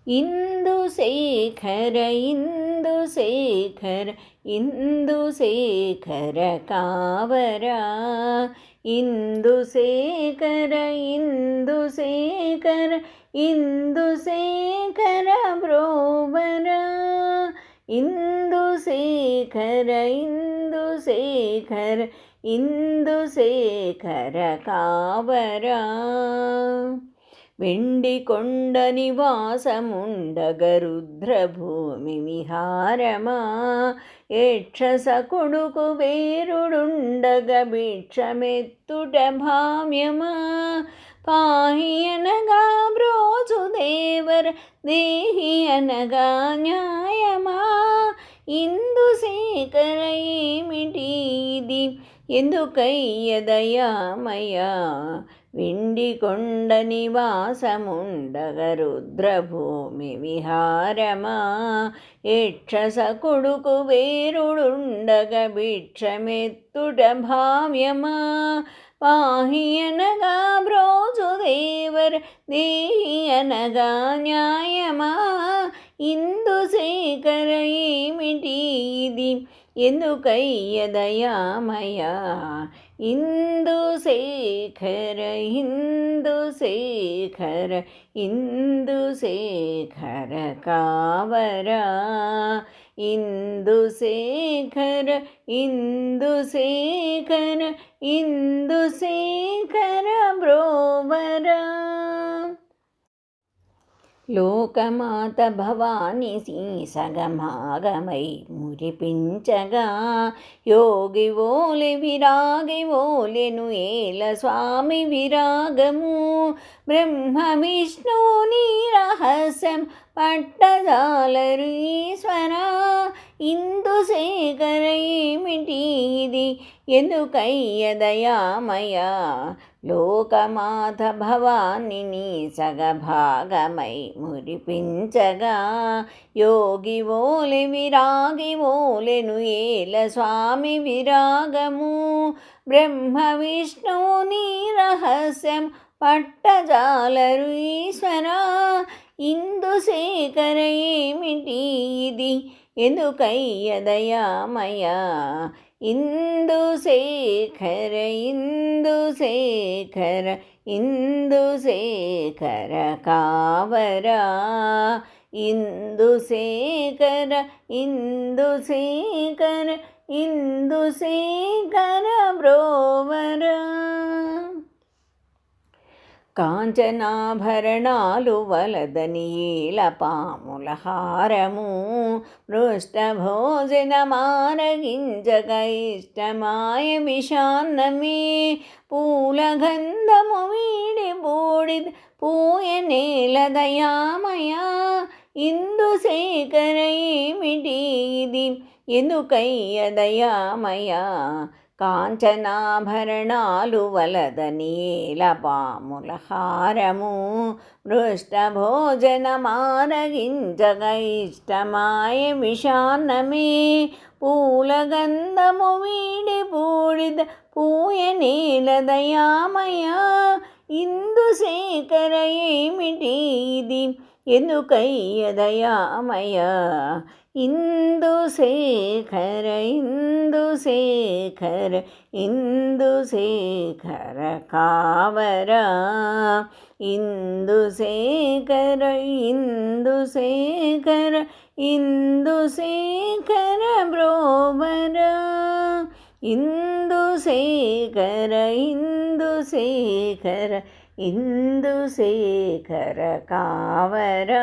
ఇందుశేఖర ఇందుశేఖర ఇందుశేఖర కావరా ఇందుశేఖర ఇందుశేఖర ఇందుశేఖర బ్రోవరా ఇందుశేఖర ఇందుశేఖర ఇందుశేఖర కావరా వెండి కొండ నివాసముండగ రుద్రభూమి విహారమా యక్షస కొడుకు వేరుడుండగ భిక్షమెత్తుట భావ్యమా పాహి అనగా బ్రోచు దేవర దేహి అనగా న్యాయమా ఇందుశేఖర ఏమిటిది ఎందుకయ్య దయామయా వెండి కొండ నివాసముండగ రుద్రభూమి విహారమా యక్షస కొడుకు వేరుడుండగ భిక్షమెత్తుట భావ్యమా పాహి అనగా బ్రోచు దేవర దేహి అనగా న్యాయమా ఇందుశేఖర ఏమిటిది ఎందుకయ్య దయామయా ఇందుశేఖర ఇందుశేఖర ఇందుశేఖర కావరా ఇందుశేఖర ఇందుశేఖర ఇందుశేఖర బ్రోవరా లోకమాత భవాని సీసగమాగమై మురిపించగా యోగి ఓలె విరాగి ఓలెను ఏల స్వామి విరాగము బ్రహ్మ విష్ణుని రహస్యం పట్టజాలరు ఈశ్వర ఇందుశేఖర ఏమిటిది ఎందుకయ్య దయామయా లోకమాత భవాని సగభాగమై మురిపించగా యోగి ఓలె విరాగి ఓలెను ఏల స్వామి విరాగము బ్రహ్మ విష్ణుని రహస్యం పట్టజాలరు ఈశ్వర ఇందుశేఖర ఏమిటిది ఎందుకయ్య దయామయా ఇందుశేఖర ఇందుశేఖర ఇందుశేఖర కావరా ఇందుశేఖర ఇందుశేఖర ఇందుశేఖర బ్రోవరా కాంచనాభరణాలు వలదని ఏల పాముల హారము పృష్ఠభోజనమారగించగ ఇష్టమాయ విషాన్నమే పూలగంధము వీడి బూడిద పూయ నేల దయామయా ఇందుశేఖర ఏమిటిది ఎందుకయ్య దయామయా కాంచనాభరణాలు వలదని ఏల పాముల హారము పృష్ఠభోజనమారగించగ ఇష్టమాయ విషాన్నమే పూలగంధము వీడి బూడిద పూయ నేల దయామయా ఇందుశేఖర ఏమిటిది ఎందుకయ్య దయామయా ఇందుశేఖర ఇందుశేఖర ఇందుశేఖర కావరా ఇందుశేఖర ఇందుశేఖర ఇందుశేఖర బ్రోవరా ఇందుశేఖర ఇందుశేఖర ఇందుశేఖర కావరా